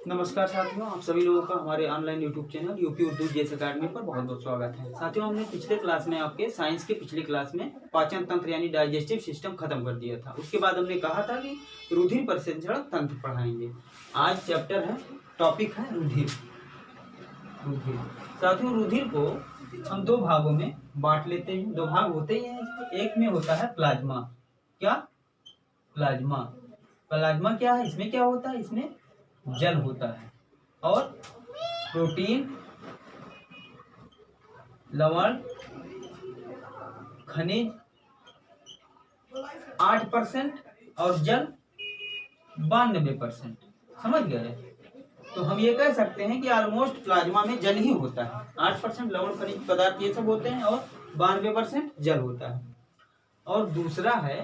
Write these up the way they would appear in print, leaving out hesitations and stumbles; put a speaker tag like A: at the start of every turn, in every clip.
A: नमस्कार साथियों, आप सभी लोगों का हमारे online YouTube channel UP Urdu JS academy पर बहुत बहुत स्वागत है। साथियों, हमने पिछले क्लास में आपके साइंस के पिछले क्लास में पाचन तंत्र यानी डाइजेस्टिव सिस्टम खत्म कर दिया था। उसके बाद हमने कहा था कि रुधिर परिसंचरण तंत्र पढ़ाएंगे। आज चैप्टर है, टॉपिक है रुधिर। साथियों, रुधिर को हम दो भागों में बांट लेते हैं। दो भाग होते ही हैं। एक में होता है प्लाज्मा। क्या? प्लाज्मा। प्लाज्मा क्या है? इसमें क्या होता है? इसमें जल होता है और प्रोटीन, लवण, खनिज 8% और जल 92%। समझ गए? तो हम ये कह सकते हैं कि ऑलमोस्ट प्लाज्मा में जल ही होता है। 8% लवण, खनिज पदार्थ ये सब होते हैं और 92% जल होता है। और दूसरा है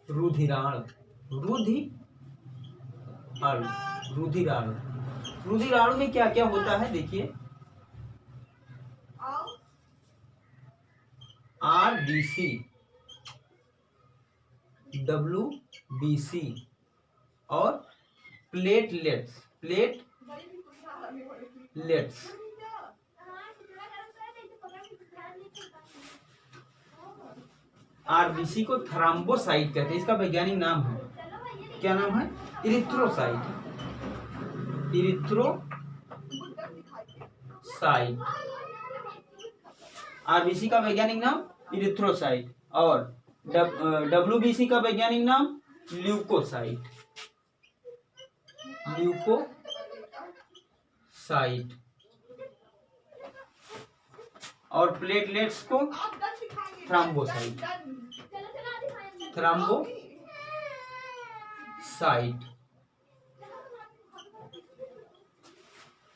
A: रुधिराणु। रुधिराणु में क्या क्या होता है? देखिए, RBC, WBC और प्लेटलेट्स। RBC को थ्रोम्बोसाइट कहते हैं। इसका वैज्ञानिक नाम है, क्या नाम है? इरिथ्रोसाइट। RBC का वैज्ञानिक नाम इरिथ्रोसाइट और WBC का वैज्ञानिक नाम ल्यूकोसाइट। और प्लेटलेट्स को थ्रोम्बोसाइट।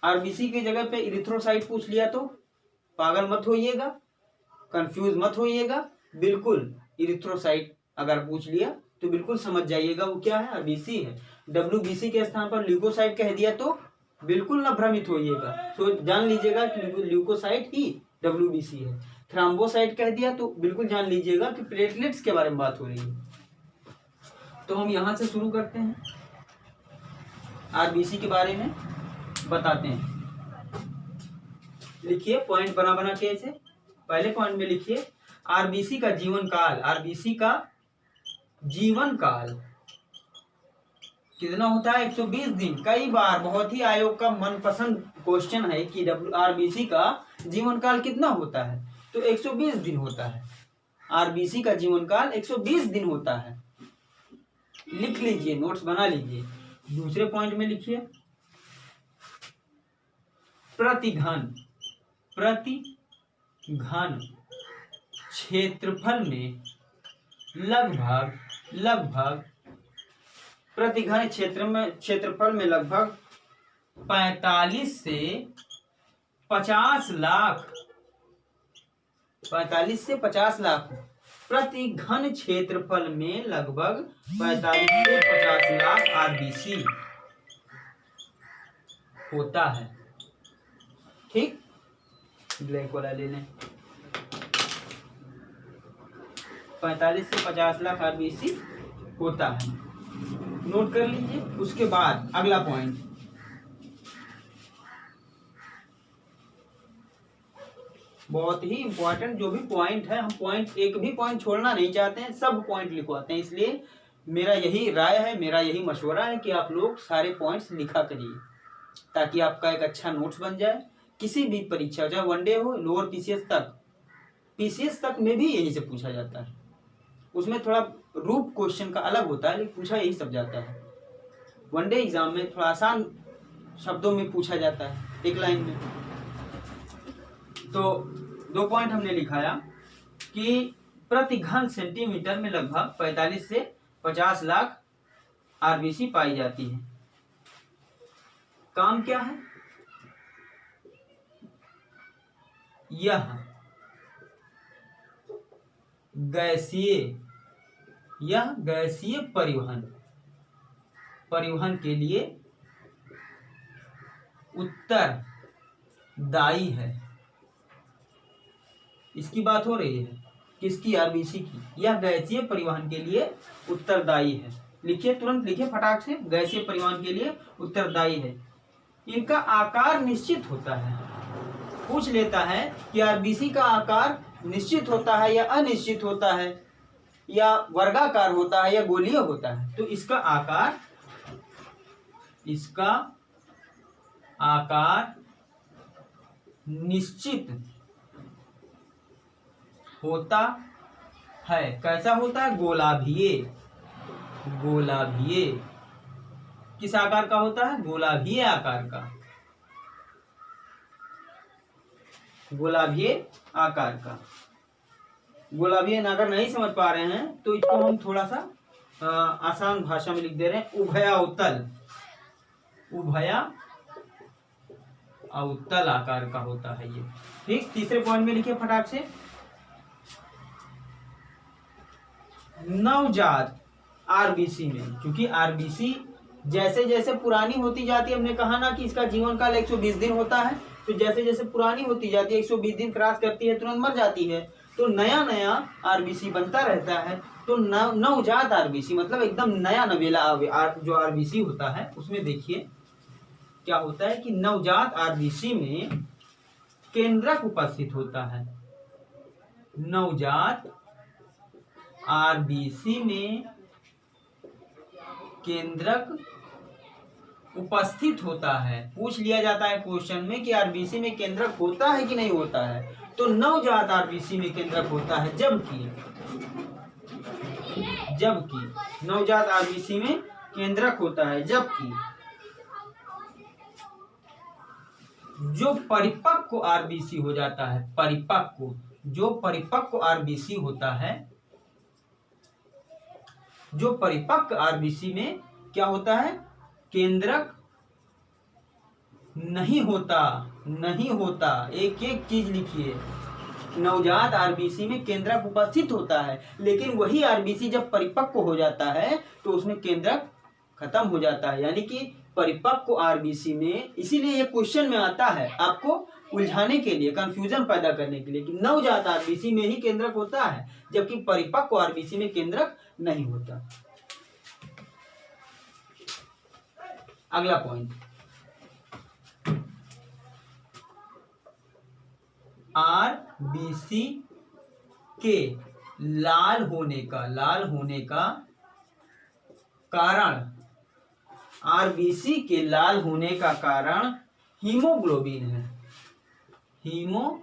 A: RBC की जगह पे इरिथ्रोसाइट पूछ लिया तो पागल मत होइएगा, कंफ्यूज मत होइएगा। बिल्कुल इरिथ्रोसाइट अगर पूछ लिया तो बिल्कुल समझ जाइएगा वो क्या है, RBC है। WBC के स्थान पर ल्यूकोसाइट कह दिया तो बिल्कुल न भ्रमित होइएगा, तो जान लीजिएगा कि ल्यूकोसाइट ही WBC है। थ्रोम्बोसाइट कह दिया तो बिल्कुल जान लीजिएगा कि प्लेटलेट्स के बारे में बात हो रही है। तो हम यहां से शुरू करते हैं, RBC के बारे में बताते हैं। लिखिए पॉइंट बना बना के ऐसे। पहले पॉइंट में लिखिए RBC का जीवन काल। RBC का जीवन काल कितना होता है? 120 दिन। कई बार बहुत ही आयोग का मनपसंद क्वेश्चन है कि RBC का जीवन काल कितना होता है, तो 120 दिन होता है। RBC का जीवन काल 120 दिन होता है। लिख लीजिए, नोट्स बना लीजिए। दूसरे पॉइंट में लिखिए प्रतिघन क्षेत्रफल में लगभग प्रतिघन क्षेत्रफल में लगभग 45 से 50 लाख प्रतिघन क्षेत्रफल में लगभग 45 से 50 लाख RBC होता है। ठीक, ब्लैक वाला ले लें। 45 से 50 लाख RBC होता है, नोट कर लीजिए। उसके बाद अगला पॉइंट, बहुत ही इंपॉर्टेंट जो भी पॉइंट है, हम पॉइंट एक भी पॉइंट छोड़ना नहीं चाहते हैं, सब पॉइंट लिखवाते हैं। इसलिए मेरा यही राय है, मेरा यही मशवरा है कि आप लोग सारे पॉइंट्स लिखा करिए ताकि आपका एक अच्छा नोट्स बन जाए। किसी भी परीक्षा, चाहे वनडे हो, लोअर PCS तक में भी यही से पूछा जाता है। उसमें थोड़ा रूप क्वेश्चन का अलग होता है, लेकिन पूछा यही सब जाता है। वनडे एग्जाम में थोड़ा आसान शब्दों में पूछा जाता है, एक लाइन में। तो 2 पॉइंट हमने लिखाया कि प्रति घन सेंटीमीटर में लगभग 45 से 50 लाख RBC पाई जाती है। काम क्या है? यह गैसीय परिवहन के लिए उत्तरदायी है। इसकी बात हो रही है, किसकी? RBC की। यह गैसीय परिवहन के लिए उत्तरदायी है। लिखिए, तुरंत लिखिए फटाक से, गैसीय परिवहन के लिए उत्तरदायी है। इनका आकार निश्चित होता है। पूछ लेता है कि आरबीसी का आकार निश्चित होता है या अनिश्चित होता है, या वर्गाकार होता है या गोलीय होता है। तो इसका आकार निश्चित होता है। कैसा होता है? गोलाभीय। किस आकार का होता है? गोलाभीय आकार का। गोलाभीय अगर नहीं समझ पा रहे हैं तो इसको हम थोड़ा सा आसान भाषा में लिख दे रहे हैं। उभयाउत्तल आकार का होता है ये। ठीक, तीसरे पॉइंट में लिखिए फटाक से। नवजात आरबीसी में, क्योंकि आरबीसी जैसे जैसे पुरानी होती जाती है, हमने कहा ना कि इसका जीवन काल 120 दिन होता है, तो जैसे जैसे पुरानी होती जाती है, 120 दिन क्रॉस करती है, तुरंत मर जाती है, तो नया नया आरबीसी बनता रहता है। तो नवजात आरबीसी मतलब एकदम नया नवेला जो आरबीसी होता है, उसमें देखिए क्या होता है कि नवजात आरबीसी में केंद्रक उपस्थित होता है। नवजात आरबीसी में केंद्रक उपस्थित होता है। पूछ लिया जाता है क्वेश्चन में कि आरबीसी में केंद्रक होता है कि नहीं होता है, तो नवजात आरबीसी में केंद्रक होता है, जबकि नवजात आरबीसी में केंद्रक होता है, जबकि जो परिपक्व आरबीसी हो जाता है, जो परिपक्व आरबीसी होता है, जो परिपक्व आरबीसी में क्या होता है? केंद्रक नहीं होता। एक एक चीज लिखिए। नवजात आरबीसी में केंद्रक उपस्थित होता है, लेकिन वही आरबीसी जब परिपक्व हो जाता है तो उसमें केंद्रक खत्म हो जाता है। यानी कि परिपक्व आरबीसी में, इसीलिए ये क्वेश्चन में आता है आपको उलझाने के लिए, कंफ्यूजन पैदा करने के लिए, कि नवजात आरबीसी में ही केंद्रक होता है जबकि परिपक्व आरबीसी में केंद्रक नहीं होता। अगला पॉइंट, आरबीसी के लाल होने का कारण, आरबीसी के लाल होने का कारण हीमोग्लोबिन है। हीमोग्लोबिन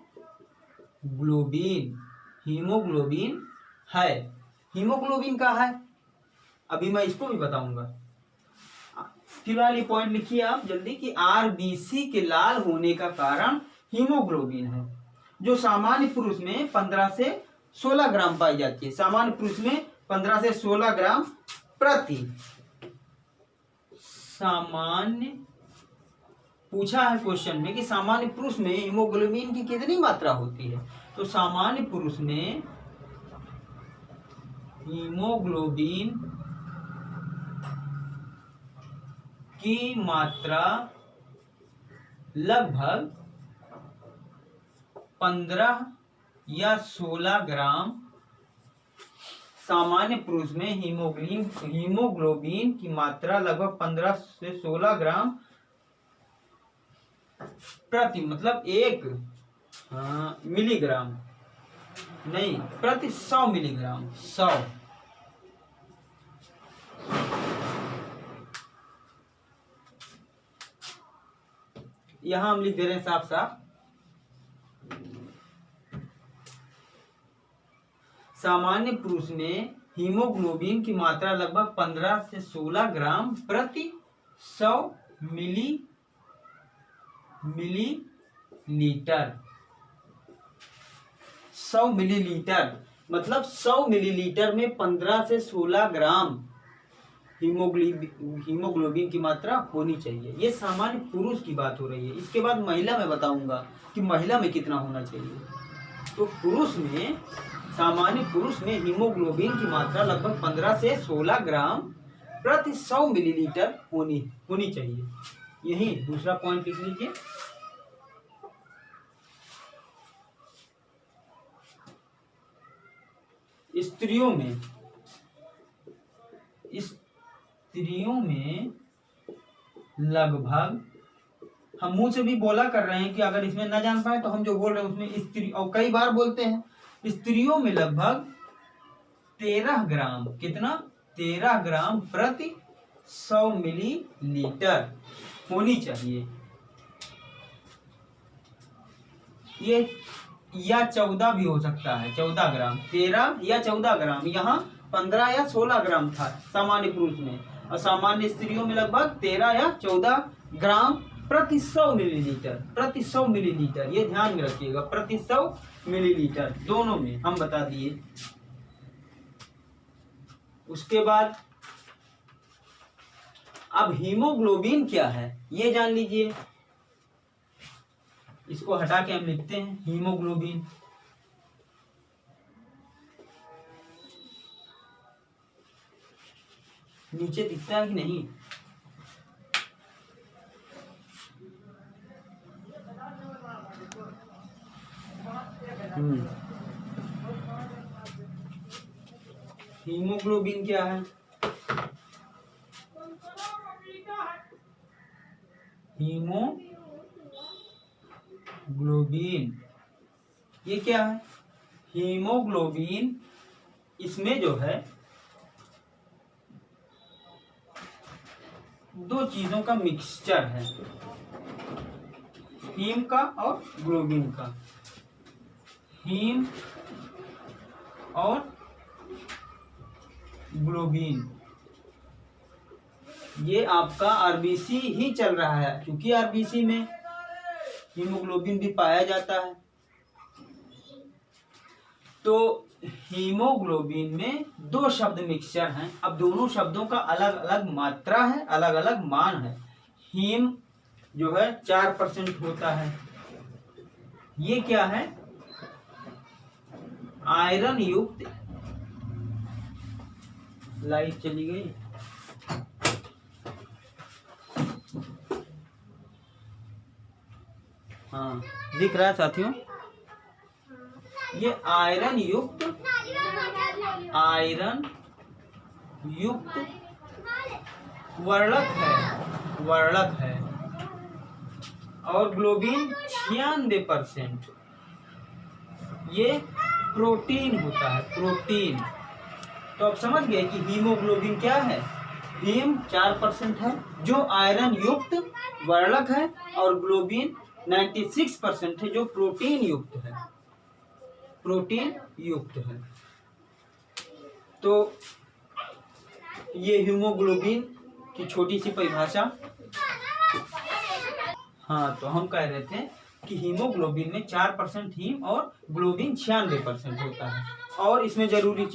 A: है। हीमोग्लोबिन का है, अभी मैं इसको भी बताऊंगा। फिलहाल ये पॉइंट लिखिए आप जल्दी कि आरबीसी के लाल होने का कारण हीमोग्लोबिन है, जो सामान्य पुरुष में 15 से 16 ग्राम पाई जाती है। सामान्य पुरुष में 15 से 16 ग्राम प्रति, सामान्य पूछा है क्वेश्चन में कि सामान्य पुरुष में हीमोग्लोबिन की कितनी मात्रा होती है, तो सामान्य पुरुष में हीमोग्लोबिन की मात्रा लगभग 15 या 16 ग्राम, सामान्य पुरुष में हीमोग्लोबिन की मात्रा लगभग 15 से 16 ग्राम प्रति, मतलब 1 मिलीग्राम नहीं, प्रति 100 मिलीग्राम। 100 यहां हम लिख दे रहे हैं साफ साफ। सामान्य पुरुष में हीमोग्लोबिन की मात्रा लगभग 15 से 16 ग्राम प्रति 100 मिलीलीटर। 100 मिलीलीटर मतलब 100 मिलीलीटर में 15 से 16 ग्राम हीमोग्लोबिन की मात्रा होनी चाहिए। ये सामान्य पुरुष की बात हो रही है। इसके बाद महिला में बताऊंगा कि महिला में कितना होना चाहिए। तो पुरुष में, सामान्य पुरुष में हीमोग्लोबिन की मात्रा लगभग 15 से 16 ग्राम प्रति 100 मिलीलीटर होनी चाहिए। यही दूसरा पॉइंट लिख लीजिए। स्त्रियों में लगभग हम मुंह से भी बोला कर रहे हैं कि अगर इसमें न जान पाए तो हम जो बोल रहे हैं उसमें स्त्री, और कई बार बोलते हैं, स्त्रियों में लगभग 13 ग्राम, कितना, 13 ग्राम प्रति 100 मिलीलीटर होनी चाहिए। ये या 14 भी हो सकता है, 14 ग्राम, 13 या 14 ग्राम, यहाँ 15 या 16 ग्राम था सामान्य पुरुष में, और सामान्य स्त्रियों में लगभग 13 या 14 ग्राम प्रति 100 मिलीलीटर, प्रति 100 मिलीलीटर, ये ध्यान में रखिएगा, प्रति 100 मिलीलीटर दोनों में हम बता दिए। उसके बाद अब हीमोग्लोबिन क्या है ये जान लीजिए। इसको हटा के हम लिखते हैं हीमोग्लोबिन। नीचे दिखता है कि नहीं? हीमोग्लोबिन क्या है? हीमोग्लोबिन ये क्या है? हीमोग्लोबिन इसमें जो है दो चीजों का मिक्सचर है, हीम का और ग्लोबिन का। हीम और ग्लोबिन ये आपका आरबीसी ही चल रहा है, क्योंकि आरबीसी में हीमोग्लोबिन भी पाया जाता है। तो हीमोग्लोबिन में दो शब्द मिक्सचर हैं। अब दोनों शब्दों का अलग अलग मात्रा है, अलग अलग मान है। हीम जो है 4% होता है। ये क्या है? आयरन युक्त, लाइट चली गई, हाँ दिख रहा है साथियों, ये आयरन युक्त वर्णक है, और ग्लोबिन 96% ये प्रोटीन होता है, प्रोटीन। तो आप समझ गए कि हीमोग्लोबिन क्या है? हीम 4% है जो आयरन युक्त वर्णक है, और ग्लोबिन 96% है जो प्रोटीन युक्त है, प्रोटीन युक्त है। तो ये हीमोग्लोबिन की छोटी सी परिभाषा। हाँ, तो हम कह रहे थे कि हीमोग्लोबिन में 4% हीम और ग्लोबिन 96% होता है। और इसमें जरूरी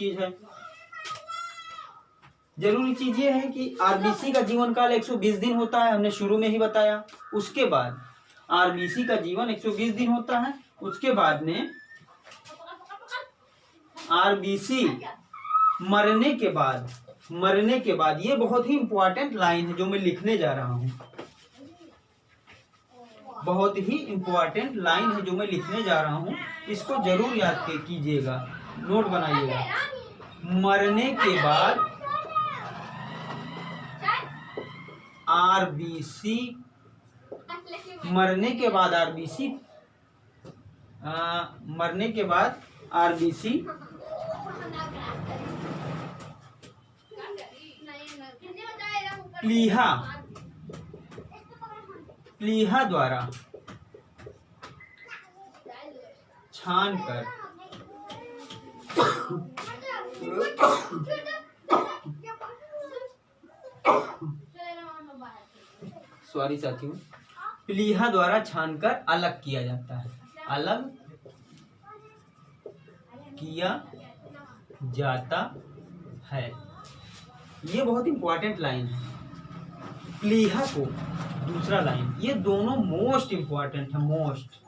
A: चीज ये है कि आरबीसी का जीवन काल 120 दिन होता है, हमने शुरू में ही बताया। उसके बाद आरबीसी का जीवन 120 दिन होता है। उसके बाद में आरबीसी मरने के बाद ये बहुत ही इंपॉर्टेंट लाइन है जो मैं लिखने जा रहा हूँ, बहुत ही इंपॉर्टेंट लाइन है जो मैं लिखने जा रहा हूँ। इसको जरूर याद कीजिएगा, नोट बनाइएगा। मरने के बाद आरबीसी प्लीहा द्वारा छानकर सॉरी साथियों, प्लीहा द्वारा छानकर अलग किया जाता है, अलग किया जाता है। ये बहुत इंपॉर्टेंट लाइन है। प्लीहा को दूसरा लाइन, ये दोनों मोस्ट इंपॉर्टेंट है, मोस्ट।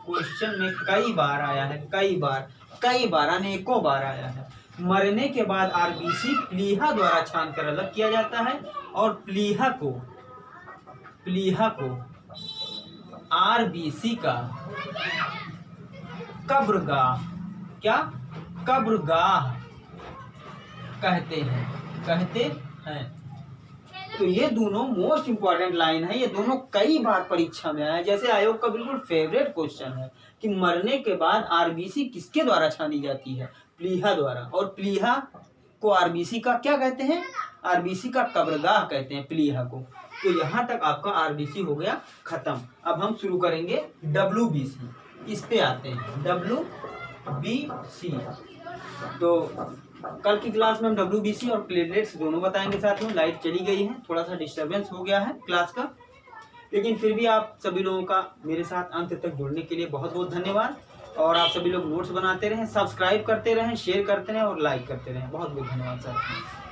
A: क्वेश्चन में कई बार आया है, कई बार अनेकों बार आया है। मरने के बाद आरबीसी प्लीहा द्वारा छानकर अलग किया जाता है, और प्लीहा को आरबीसी का कब्रगाह, क्या कब्रगाह कहते हैं। तो ये दोनों मोस्ट इंपॉर्टेंट लाइन है, ये दोनों कई बार परीक्षा में आया है। जैसे आयोग का बिल्कुल फेवरेट क्वेश्चन है कि मरने के बाद आरबीसी किसके द्वारा छानी जाती है? प्लीहा द्वारा। और प्लीहा को आरबीसी का क्या कहते हैं? आरबीसी का कब्रगाह कहते हैं प्लीहा को। तो यहाँ तक आपका आरबीसी हो गया खत्म। अब हम शुरू करेंगे डब्ल्यूबीसी। इस पे आते हैं डब्ल्यूबीसी। तो कल की क्लास में हम डब्ल्यूबीसी और प्लेटलेट्स दोनों बताएंगे साथ में। लाइट चली गई है, थोड़ा सा डिस्टरबेंस हो गया है क्लास का, लेकिन फिर भी आप सभी लोगों का मेरे साथ अंत तक जुड़ने के लिए बहुत बहुत धन्यवाद। और आप सभी लोग नोट्स बनाते रहें, सब्सक्राइब करते रहें, शेयर करते रहें और लाइक करते रहें। बहुत बहुत धन्यवाद साथियों।